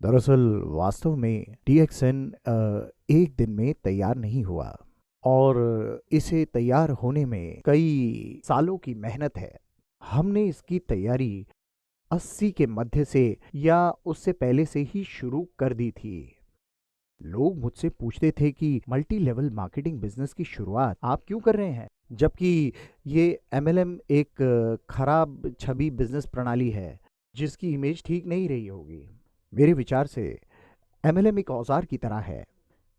दरअसल वास्तव में डीएक्सएन एक दिन में तैयार नहीं हुआ और इसे तैयार होने में कई सालों की मेहनत है। हमने इसकी तैयारी 80 के मध्य से या उससे पहले से ही शुरू कर दी थी। लोग मुझसे पूछते थे कि मल्टी लेवल मार्केटिंग बिजनेस की शुरुआत आप क्यों कर रहे हैं, जबकि ये एमएलएम एक खराब छवि बिजनेस प्रणाली है जिसकी इमेज ठीक नहीं रही होगी। मेरे विचार से एमएलएम एक औजार की तरह है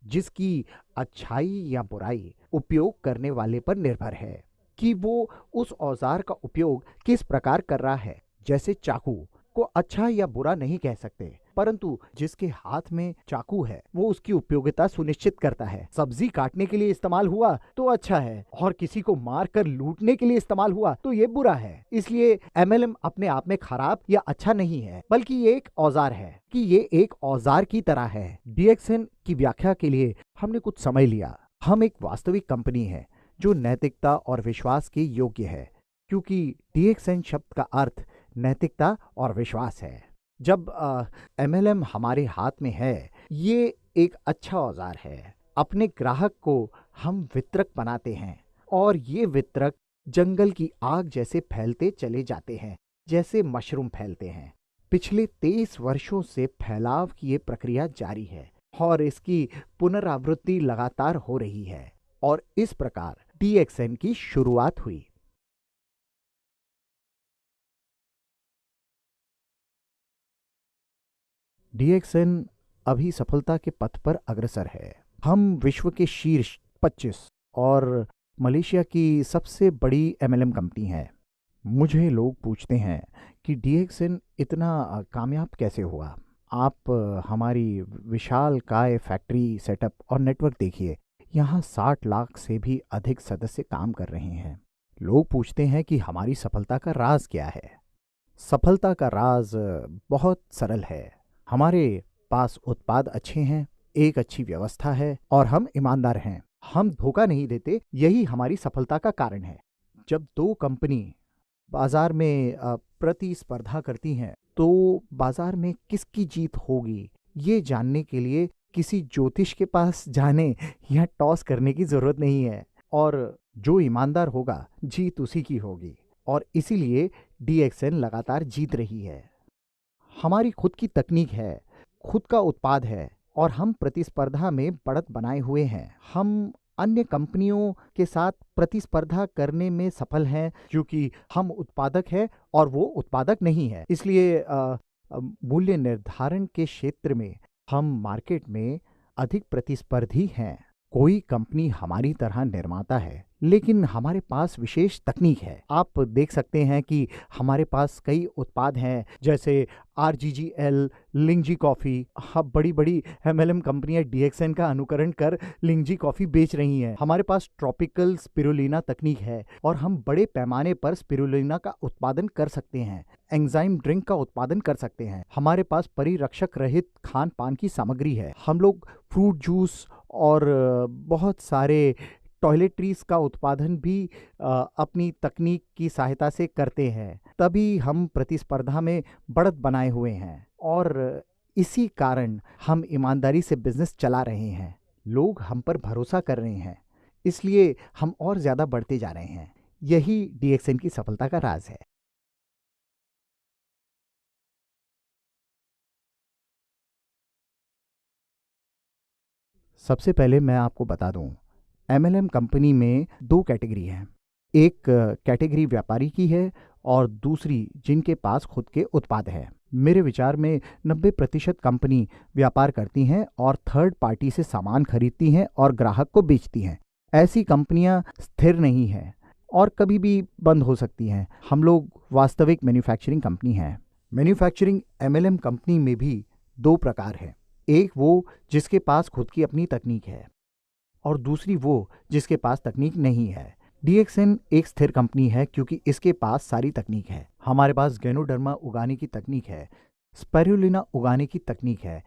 जिसकी अच्छाई या बुराई उपयोग करने वाले पर निर्भर है कि वो उस औजार का उपयोग किस प्रकार कर रहा है। जैसे चाकू को अच्छा या बुरा नहीं कह सकते, परंतु जिसके हाथ में चाकू है वो उसकी उपयोगिता सुनिश्चित करता है। सब्जी काटने के लिए इस्तेमाल हुआ तो अच्छा है और किसी को मार कर लूटने के लिए इस्तेमाल हुआ तो ये बुरा है। इसलिए एमएलएम अपने आप में खराब या अच्छा नहीं है, बल्कि ये एक औजार है कि ये एक औजार की तरह है। डीएक्सएन की व्याख्या के लिए हमने कुछ समय लिया। हम एक वास्तविक कंपनी है जो नैतिकता और विश्वास के योग्य है, क्योंकि डीएक्सएन शब्द का अर्थ नैतिकता और विश्वास है। जब एमएलएम हमारे हाथ में है, ये एक अच्छा औजार है। अपने ग्राहक को हम वितरक बनाते हैं और ये वितरक जंगल की आग जैसे फैलते चले जाते हैं, जैसे मशरूम फैलते हैं। पिछले 23 वर्षों से फैलाव की ये प्रक्रिया जारी है और इसकी पुनरावृत्ति लगातार हो रही है और इस प्रकार डीएक्सएन की शुरुआत हुई। डीएक्सएन अभी सफलता के पथ पर अग्रसर है। हम विश्व के शीर्ष 25 और मलेशिया की सबसे बड़ी एमएलएम कंपनी है। मुझे लोग पूछते हैं कि डीएक्सएन इतना कामयाब कैसे हुआ। आप हमारी विशाल काय फैक्ट्री सेटअप और नेटवर्क देखिए। यहाँ 60 लाख से भी अधिक सदस्य काम कर रहे हैं। लोग पूछते हैं कि हमारी सफलता का राज क्या है। सफलता का राज बहुत सरल है। हमारे पास उत्पाद अच्छे हैं, एक अच्छी व्यवस्था है और हम ईमानदार हैं। हम धोखा नहीं देते, यही हमारी सफलता का कारण है। जब दो कंपनी बाजार में प्रतिस्पर्धा करती हैं तो बाजार में किसकी जीत होगी ये जानने के लिए किसी ज्योतिष के पास जाने या टॉस करने की जरूरत नहीं है। और जो ईमानदार होगा जीत उसी की होगी और इसीलिए डीएक्सएन लगातार जीत रही है। हमारी खुद की तकनीक है, खुद का उत्पाद है और हम प्रतिस्पर्धा में बढ़त बनाए हुए हैं। हम अन्य कंपनियों के साथ प्रतिस्पर्धा करने में सफल हैं क्योंकि हम उत्पादक हैं और वो उत्पादक नहीं है। इसलिए मूल्य निर्धारण के क्षेत्र में हम मार्केट में अधिक प्रतिस्पर्धी हैं। कोई कंपनी हमारी तरह निर्माता है, लेकिन हमारे पास विशेष तकनीक है। आप देख सकते हैं कि हमारे पास कई उत्पाद हैं, जैसे आरजीजीएल, लिंगजी कॉफ़ी। अब बड़ी बड़ी एमएलएम कंपनियां डीएक्सएन का अनुकरण कर लिंगजी कॉफ़ी बेच रही हैं। हमारे पास ट्रॉपिकल स्पिरुलिना तकनीक है और हम बड़े पैमाने पर स्पिरुलिना का उत्पादन कर सकते हैं। एंजाइम ड्रिंक का उत्पादन कर सकते हैं। हमारे पास परिरक्षक रहित खान पान की सामग्री है। हम लोग फ्रूट जूस और बहुत सारे टॉयलेटरीज का उत्पादन भी अपनी तकनीक की सहायता से करते हैं। तभी हम प्रतिस्पर्धा में बढ़त बनाए हुए हैं और इसी कारण हम ईमानदारी से बिजनेस चला रहे हैं। लोग हम पर भरोसा कर रहे हैं, इसलिए हम और ज़्यादा बढ़ते जा रहे हैं। यही डीएक्सएन की सफलता का राज है। सबसे पहले मैं आपको बता दूं, एमएलएम कंपनी में दो कैटेगरी हैं। एक कैटेगरी व्यापारी की है और दूसरी जिनके पास खुद के उत्पाद है। मेरे विचार में 90% कंपनी व्यापार करती हैं और थर्ड पार्टी से सामान खरीदती हैं और ग्राहक को बेचती हैं। ऐसी कंपनियां स्थिर नहीं हैं और कभी भी बंद हो सकती हैं। हम लोग वास्तविक मैन्युफैक्चरिंग कंपनी हैं। मैन्युफैक्चरिंग एमएलएम कंपनी में भी दो प्रकार हैं। एक वो जिसके पास खुद की अपनी तकनीक है और दूसरी वो जिसके पास तकनीक नहीं है। डीएक्सएन एक स्थिर कंपनी है क्योंकि इसके पास सारी तकनीक है। हमारे पास गैनोडर्मा उगाने की तकनीक है, स्पाइरुलिना उगाने की तकनीक है,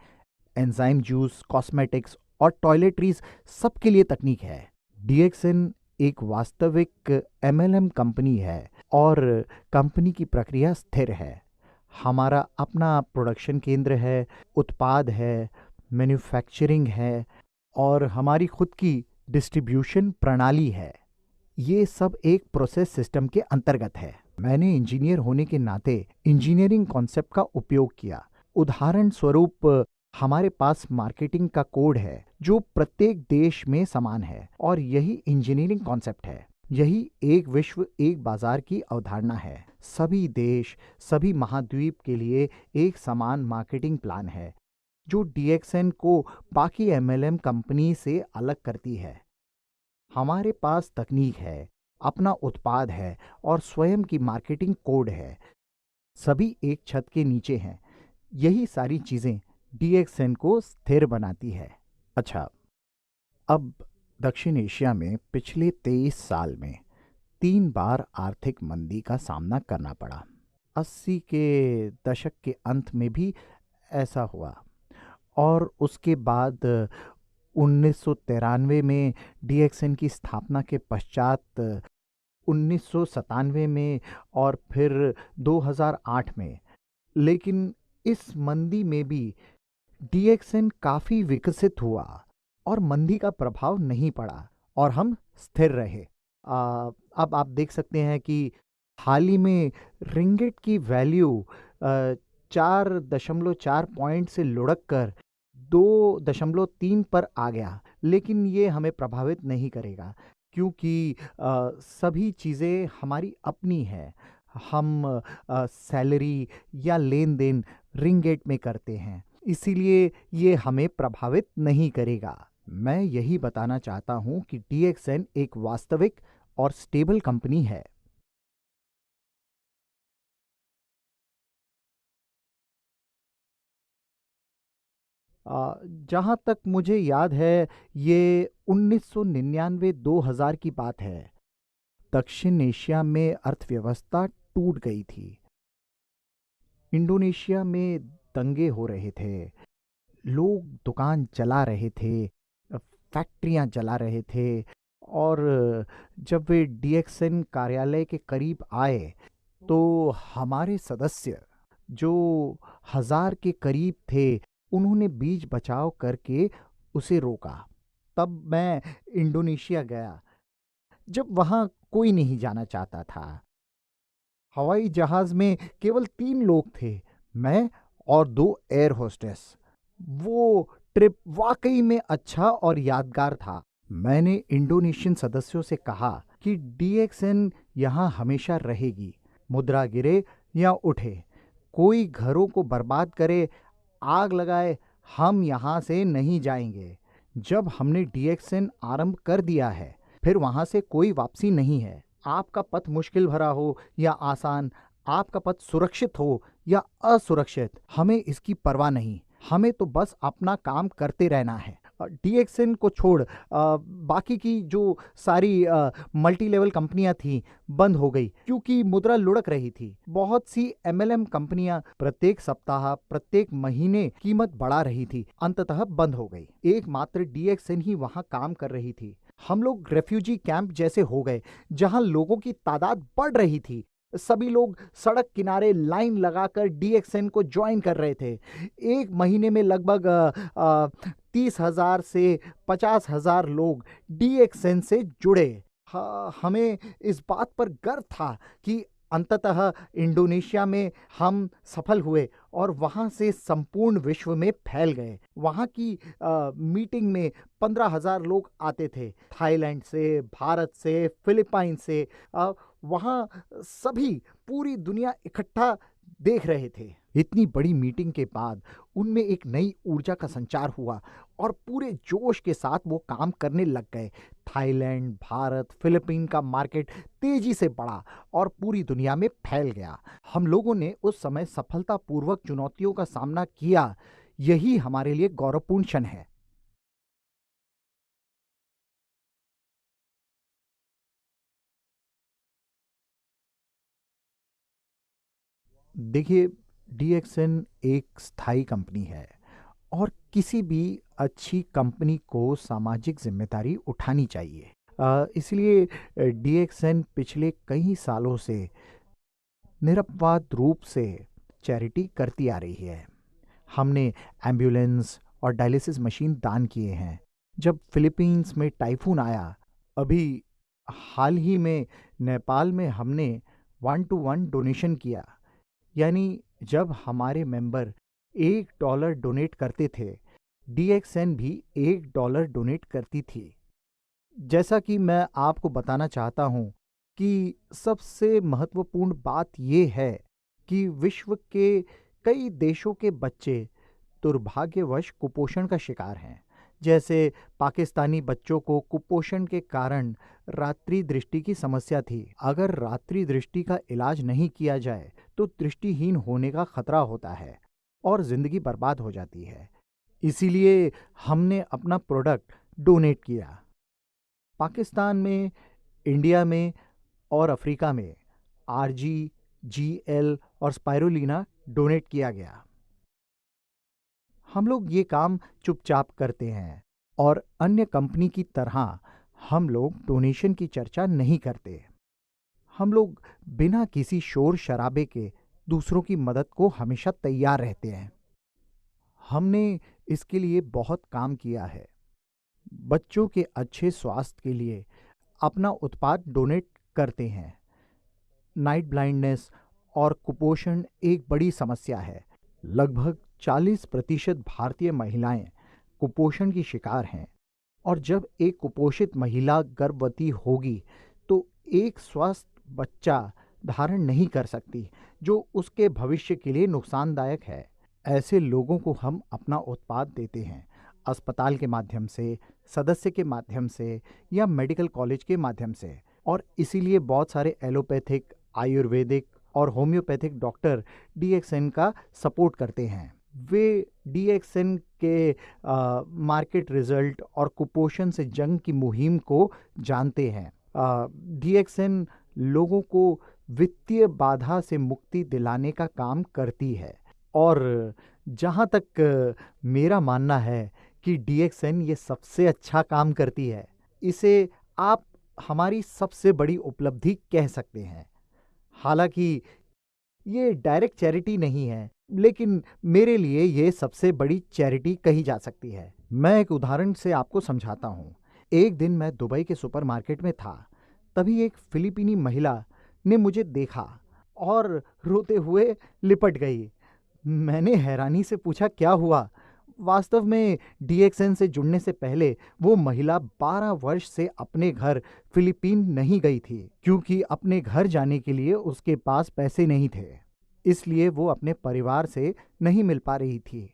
एंजाइम जूस, कॉस्मेटिक्स और टॉयलेटरीज सबके लिए तकनीक है। डीएक्सएन एक वास्तविक एमएलएम कंपनी है और कंपनी की प्रक्रिया स्थिर है। हमारा अपना प्रोडक्शन केंद्र है, उत्पाद है, मैन्युफैक्चरिंग है और हमारी खुद की डिस्ट्रीब्यूशन प्रणाली है। ये सब एक प्रोसेस सिस्टम के अंतर्गत है। मैंने इंजीनियर होने के नाते इंजीनियरिंग कॉन्सेप्ट का उपयोग किया। उदाहरण स्वरूप, हमारे पास मार्केटिंग का कोड है जो प्रत्येक देश में समान है और यही इंजीनियरिंग कॉन्सेप्ट है। यही एक विश्व एक बाजार की अवधारणा है। सभी देश, सभी महाद्वीप के लिए एक समान मार्केटिंग प्लान है जो डीएक्सएन को बाकी एमएलएम कंपनी से अलग करती है। हमारे पास तकनीक है, अपना उत्पाद है और स्वयं की मार्केटिंग कोड है। सभी एक छत के नीचे हैं। यही सारी चीजें डीएक्सएन को स्थिर बनाती है। अच्छा, अब दक्षिण एशिया में पिछले 23 साल में 3 बार आर्थिक मंदी का सामना करना पड़ा। 80 के दशक के अंत में भी ऐसा हुआ और उसके बाद 1993 में डीएक्सएन की स्थापना के पश्चात 1997 में और फिर 2008 में। लेकिन इस मंदी में भी डीएक्सएन काफी विकसित हुआ और मंदी का प्रभाव नहीं पड़ा और हम स्थिर रहे। अब आप देख सकते हैं कि हाल ही में रिंगिट की वैल्यू 4.4 पॉइंट से लुढ़क कर 2.3 पर आ गया। लेकिन ये हमें प्रभावित नहीं करेगा क्योंकि सभी चीज़ें हमारी अपनी हैं। हम सैलरी या लेन देन रिंगिट में करते हैं, इसीलिए ये हमें प्रभावित नहीं करेगा। मैं यही बताना चाहता हूँ कि डीएक्सएन एक वास्तविक और स्टेबल कंपनी है। जहाँ तक मुझे याद है, ये 1999-2000 की बात है। दक्षिण एशिया में अर्थव्यवस्था टूट गई थी। इंडोनेशिया में दंगे हो रहे थे, लोग दुकान जला रहे थे, फैक्ट्रियां जला रहे थे और जब वे डीएक्सएन कार्यालय के करीब आए तो हमारे सदस्य, जो 1000 के करीब थे, उन्होंने बीच बचाव करके उसे रोका। तब मैं इंडोनेशिया गया जब वहां कोई नहीं जाना चाहता था। हवाई जहाज में केवल 3 लोग थे, मैं और 2 एयर होस्टेस। वो ट्रिप वाकई में अच्छा और यादगार था। मैंने इंडोनेशियन सदस्यों से कहा कि डीएक्सएन यहाँ हमेशा रहेगी। मुद्रा गिरे या उठे, कोई घरों को बर्बाद करे, आग लगाए, हम यहाँ से नहीं जाएंगे। जब हमने डीएक्सएन आरंभ कर दिया है, फिर वहां से कोई वापसी नहीं है। आपका पथ मुश्किल भरा हो या आसान, आपका पथ सुरक्षित हो या असुरक्षित, हमें इसकी परवाह नहीं। हमें तो बस अपना काम करते रहना है। डीएक्सएन को छोड़ बाकी की जो सारी मल्टी लेवल कंपनियां थी बंद हो गई क्योंकि मुद्रा लुढ़क रही थी। बहुत सी एमएलएम कंपनियां प्रत्येक सप्ताह, प्रत्येक महीने कीमत बढ़ा रही थी, अंततः बंद हो गई। एकमात्र डीएक्सएन ही वहां काम कर रही थी। हम लोग रेफ्यूजी कैंप जैसे हो गए जहां लोगों की तादाद बढ़ रही थी। सभी लोग सड़क किनारे लाइन लगाकर डीएक्सएन को ज्वाइन कर रहे थे। एक महीने में लगभग 30,000 से 50,000 लोग डीएक्सएन से जुड़े। हमें इस बात पर गर्व था कि अंततः इंडोनेशिया में हम सफल हुए और वहां से संपूर्ण विश्व में फैल गए। वहां की मीटिंग में 15,000 लोग आते थे, थाईलैंड से, भारत से, फिलीपाइन से। वहां सभी, पूरी दुनिया इकट्ठा देख रहे थे। इतनी बड़ी मीटिंग के बाद उनमें एक नई ऊर्जा का संचार हुआ और पूरे जोश के साथ वो काम करने लग गए। थाईलैंड, भारत, फिलीपीन का मार्केट तेजी से बढ़ा और पूरी दुनिया में फैल गया। हम लोगों ने उस समय सफलतापूर्वक चुनौतियों का सामना किया। यही हमारे लिए गौरवपूर्ण क्षण है। देखिए, डीएक्सएन एक स्थायी कंपनी है और किसी भी अच्छी कंपनी को सामाजिक जिम्मेदारी उठानी चाहिए। इसलिए डीएक्सएन पिछले कई सालों से निरपवाद रूप से चैरिटी करती आ रही है। हमने एम्बुलेंस और डायलिसिस मशीन दान किए हैं। जब फिलीपींस में टाइफून आया, अभी हाल ही में नेपाल में हमने 1-to-1 डोनेशन किया। यानी जब हमारे मेंबर $1 डोनेट करते थे, DXN भी $1 डोनेट करती थी। जैसा कि मैं आपको बताना चाहता हूं कि सबसे महत्वपूर्ण बात यह है कि विश्व के कई देशों के बच्चे दुर्भाग्यवश कुपोषण का शिकार हैं। जैसे पाकिस्तानी बच्चों को कुपोषण के कारण रात्रि दृष्टि की समस्या थी। अगर रात्रि दृष्टि का इलाज नहीं किया जाए तो दृष्टिहीन होने का खतरा होता है और जिंदगी बर्बाद हो जाती है। इसीलिए हमने अपना प्रोडक्ट डोनेट किया। पाकिस्तान में, इंडिया में और अफ्रीका में RG, GL और स्पाइरुलिना डोनेट किया गया। हम लोग ये काम चुपचाप करते हैं और अन्य कंपनी की तरह हम लोग डोनेशन की चर्चा नहीं करते। हम लोग बिना किसी शोर शराबे के दूसरों की मदद को हमेशा तैयार रहते हैं। हमने इसके लिए बहुत काम किया है। बच्चों के अच्छे स्वास्थ्य के लिए अपना उत्पाद डोनेट करते हैं। नाइट ब्लाइंडनेस और कुपोषण एक बड़ी समस्या है। लगभग 40% भारतीय महिलाएं कुपोषण की शिकार हैं और जब एक कुपोषित महिला गर्भवती होगी तो एक स्वस्थ बच्चा धारण नहीं कर सकती, जो उसके भविष्य के लिए नुकसानदायक है। ऐसे लोगों को हम अपना उत्पाद देते हैं, अस्पताल के माध्यम से, सदस्य के माध्यम से या मेडिकल कॉलेज के माध्यम से। और इसीलिए बहुत सारे एलोपैथिक, आयुर्वेदिक और होम्योपैथिक डॉक्टर DXN का सपोर्ट करते हैं। वे DXN के मार्केट रिजल्ट और कुपोषण से जंग की मुहिम को जानते हैं। DXN लोगों को वित्तीय बाधा से मुक्ति दिलाने का काम करती है और जहाँ तक मेरा मानना है कि DXN ये सबसे अच्छा काम करती है, इसे आप हमारी सबसे बड़ी उपलब्धि कह सकते हैं। हालांकि ये डायरेक्ट चैरिटी नहीं है, लेकिन मेरे लिए ये सबसे बड़ी चैरिटी कही जा सकती है। मैं एक उदाहरण से आपको समझाता हूँ। एक दिन मैं दुबई के सुपरमार्केट में था, तभी एक फिलीपीनी महिला ने मुझे देखा और रोते हुए लिपट गई। मैंने हैरानी से पूछा, क्या हुआ? वास्तव में DXN से जुड़ने से पहले वो महिला 12 वर्ष से अपने घर फिलीपीन नहीं गई थी, क्योंकि अपने घर जाने के लिए उसके पास पैसे नहीं थे। इसलिए वो अपने परिवार से नहीं मिल पा रही थी।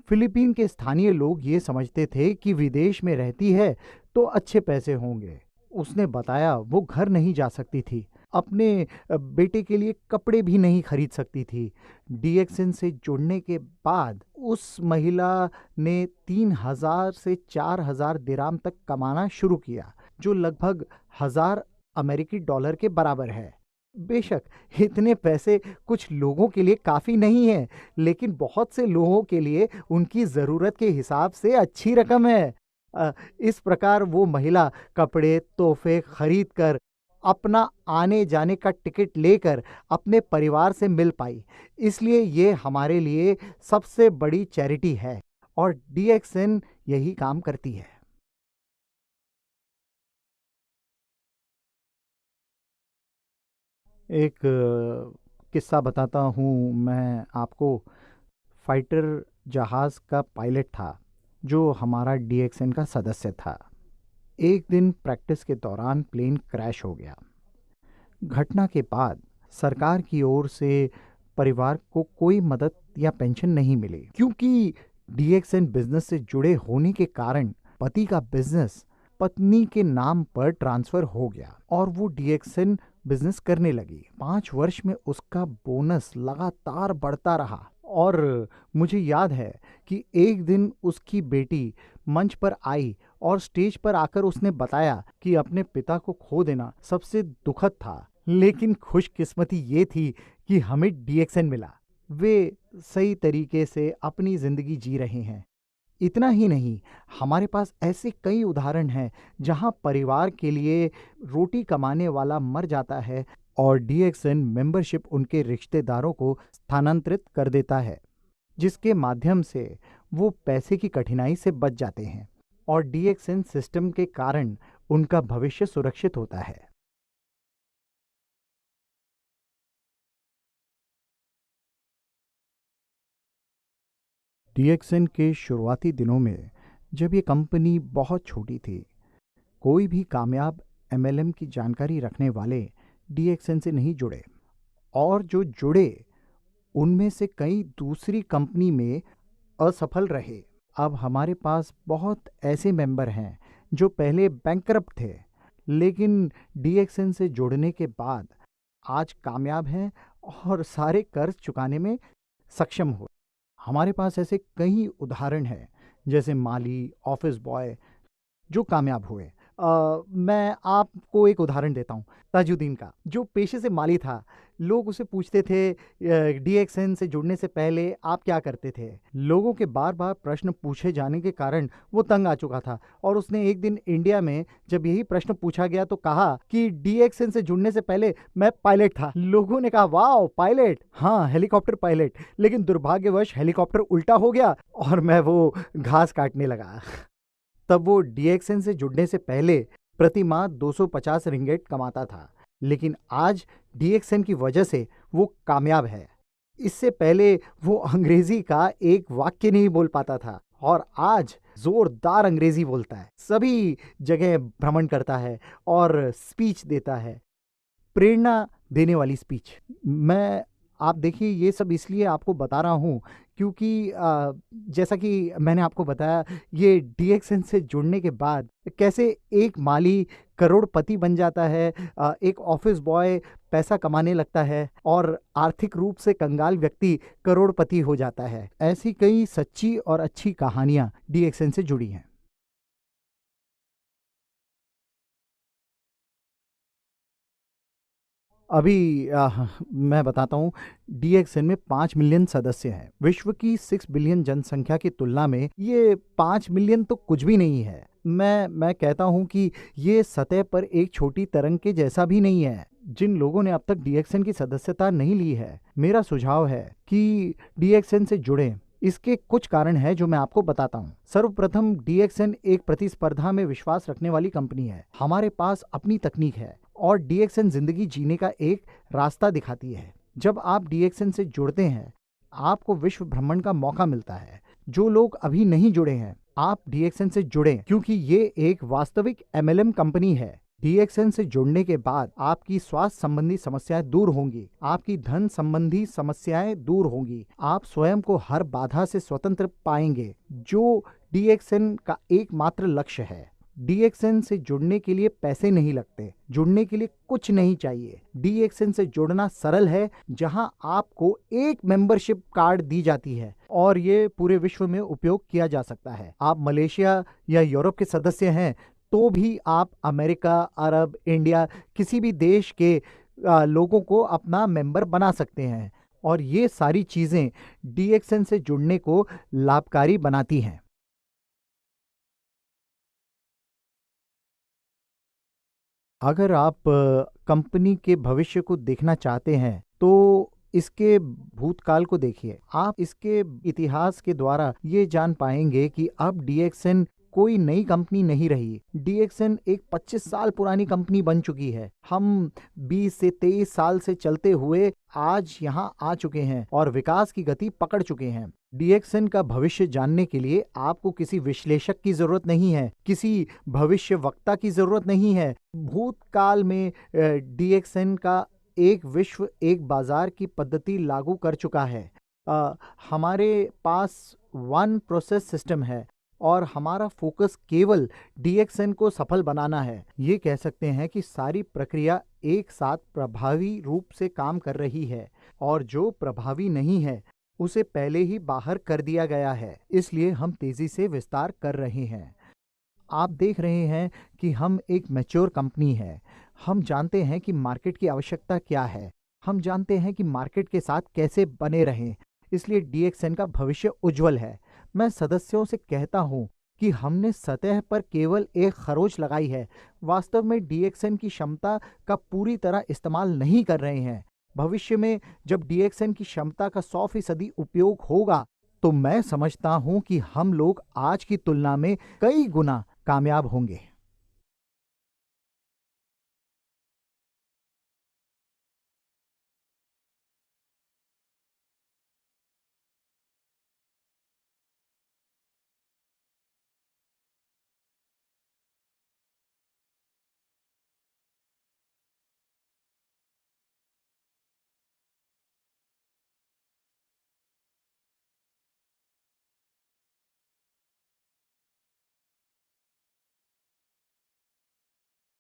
फिलीपीन के स्थानीय लोग ये समझते थे कि विदेश में रहती है तो अच्छे पैसे होंगे। उसने बताया वो घर नहीं जा सकती थी, अपने बेटे के लिए कपड़े भी नहीं खरीद सकती थी। DXN से जुड़ने के बाद उस महिला ने 3,000 से 4,000 दिराम तक कमाना शुरू किया, जो लगभग $1,000 के बराबर है। बेशक इतने पैसे कुछ लोगों के लिए काफ़ी नहीं है, लेकिन बहुत से लोगों के लिए उनकी ज़रूरत के हिसाब से अच्छी रकम है। इस प्रकार वो महिला कपड़े, तोहफे खरीद कर, अपना आने जाने का टिकट लेकर अपने परिवार से मिल पाई। इसलिए ये हमारे लिए सबसे बड़ी चैरिटी है और DXN यही काम करती है। एक किस्सा बताता हूँ मैं आपको। फाइटर जहाज़ का पायलट था जो हमारा DXN का सदस्य था। एक दिन प्रैक्टिस के दौरान प्लेन क्रैश हो गया। घटना के बाद सरकार की ओर से परिवार को कोई मदद या पेंशन नहीं मिली, क्योंकि DXN बिजनेस से जुड़े होने के कारण पति का बिजनेस पत्नी के नाम पर ट्रांसफर हो गया और वो DXN बिजनेस करने लगी। 5 वर्ष में उसका बोनस लगातार बढ़ता रहा और मुझे याद है कि एक दिन उसकी बेटी मंच पर आई और स्टेज पर आकर उसने बताया कि अपने पिता को खो देना सबसे दुखद था, लेकिन खुशकिस्मती ये थी कि हमें DXN मिला। वे सही तरीके से अपनी जिंदगी जी रहे हैं। इतना ही नहीं, हमारे पास ऐसे कई उदाहरण हैं जहां परिवार के लिए रोटी कमाने वाला मर जाता है और DXN मेंबरशिप उनके रिश्तेदारों को स्थानांतरित कर देता है, जिसके माध्यम से वो पैसे की कठिनाई से बच जाते हैं और DXN सिस्टम के कारण उनका भविष्य सुरक्षित होता है। DXN के शुरुआती दिनों में जब ये कंपनी बहुत छोटी थी, कोई भी कामयाब MLM की जानकारी रखने वाले DXN से नहीं जुड़े, और जो जुड़े उनमें से कई दूसरी कंपनी में असफल रहे। अब हमारे पास बहुत ऐसे मेंबर हैं जो पहले बैंकरप्ट थे, लेकिन DXN से जुड़ने के बाद आज कामयाब हैं और सारे कर्ज चुकाने में सक्षम हुए। हमारे पास ऐसे कई उदाहरण हैं, जैसे माली, ऑफिस बॉय जो कामयाब हुए। मैं आपको एक उदाहरण देता हूँ, ताजुद्दीन का, जो पेशे से माली था। लोग उसे पूछते थे DXN से जुड़ने से पहले आप क्या करते थे। लोगों के बार बार प्रश्न पूछे जाने के कारण वो तंग आ चुका था, और उसने एक दिन इंडिया में जब यही प्रश्न पूछा गया तो कहा कि DXN से जुड़ने से पहले मैं पायलट था। लोगों ने कहा, वाह पायलट, हाँ हेलीकॉप्टर पायलट, लेकिन दुर्भाग्यवश हेलीकॉप्टर उल्टा हो गया और मैं वो घास काटने लगा। तब वो DXN से जुड़ने से पहले प्रति माह 250 रिंगेट कमाता था, लेकिन आज DXN की वजह से वो कामयाब है। इससे पहले वो अंग्रेजी का एक वाक्य नहीं बोल पाता था, और आज जोरदार अंग्रेजी बोलता है, सभी जगह भ्रमण करता है और स्पीच देता है, प्रेरणा देने वाली स्पीच। आप देखिए, ये सब इसलिए आपको बता रहा हूँ क्योंकि जैसा कि मैंने आपको बताया, ये DXN से जुड़ने के बाद कैसे एक माली करोड़पति बन जाता है, एक ऑफिस बॉय पैसा कमाने लगता है, और आर्थिक रूप से कंगाल व्यक्ति करोड़पति हो जाता है। ऐसी कई सच्ची और अच्छी कहानियाँ DXN से जुड़ी हैं। अभी मैं बताता हूँ, DXN में 5 मिलियन सदस्य हैं। विश्व की 6 बिलियन जनसंख्या की तुलना में ये 5 मिलियन तो कुछ भी नहीं है। मैं कहता हूँ कि ये सतह पर एक छोटी तरंग के जैसा भी नहीं है। जिन लोगों ने अब तक DXN की सदस्यता नहीं ली है, मेरा सुझाव है कि DXN से जुड़ें। इसके कुछ कारण हैं जो मैं आपको बताता हूँ। सर्वप्रथम, DXN एक प्रतिस्पर्धा में विश्वास रखने वाली कंपनी है। हमारे पास अपनी तकनीक है और DXN जिंदगी जीने का एक रास्ता दिखाती है। जब आप DXN से जुड़ते हैं, आपको विश्व भ्रमण का मौका मिलता है। जो लोग अभी नहीं जुड़े हैं, आप DXN से जुड़ें, क्योंकि ये एक वास्तविक MLM कंपनी है। DXN से जुड़ने के बाद आपकी स्वास्थ्य संबंधी समस्याएं दूर होंगी, आपकी धन संबंधी समस्याएं दूर होंगी, आप स्वयं को हर बाधा से स्वतंत्र पाएंगे, जो DXN का एकमात्र लक्ष्य है। DXN से जुड़ने के लिए पैसे नहीं लगते, जुड़ने के लिए कुछ नहीं चाहिए। DXN से जुड़ना सरल है, जहां आपको एक मेंबरशिप कार्ड दी जाती है और ये पूरे विश्व में उपयोग किया जा सकता है। आप मलेशिया या यूरोप के सदस्य हैं तो भी आप अमेरिका, अरब, इंडिया, किसी भी देश के लोगों को अपना मेंबर बना सकते हैं, और ये सारी चीजें DXN से जुड़ने को लाभकारी बनाती हैं। अगर आप कंपनी के भविष्य को देखना चाहते हैं तो इसके भूतकाल को देखिए। आप इसके इतिहास के द्वारा ये जान पाएंगे कि अब DXN कोई नई कंपनी नहीं रही। DXN एक 25 साल पुरानी कंपनी बन चुकी है। हम 20 से 23 साल से चलते हुए आज यहाँ आ चुके हैं और विकास की गति पकड़ चुके हैं। DXN का भविष्य जानने के लिए आपको किसी विश्लेषक की जरूरत नहीं है, किसी भविष्य वक्ता की जरूरत नहीं है। भूतकाल में DXN का एक विश्व एक बाजार की पद्धति लागू कर चुका है। हमारे पास वन प्रोसेस सिस्टम है और हमारा फोकस केवल DXN को सफल बनाना है। ये कह सकते हैं कि सारी प्रक्रिया एक साथ प्रभावी रूप से काम कर रही है, और जो प्रभावी नहीं है उसे पहले ही बाहर कर दिया गया है। इसलिए हम तेजी से विस्तार कर रहे हैं। आप देख रहे हैं कि हम एक मैच्योर कंपनी है। हम जानते हैं कि मार्केट की आवश्यकता क्या है, हम जानते हैं कि मार्केट के साथ कैसे बने रहें। इसलिए DXN का भविष्य उज्जवल है। मैं सदस्यों से कहता हूं कि हमने सतह पर केवल एक खरोच लगाई है, वास्तव में डीएक्सएन की क्षमता का पूरी तरह इस्तेमाल नहीं कर रहे हैं। भविष्य में जब डीएक्सएन की क्षमता का 100% उपयोग होगा तो मैं समझता हूं कि हम लोग आज की तुलना में कई गुना कामयाब होंगे।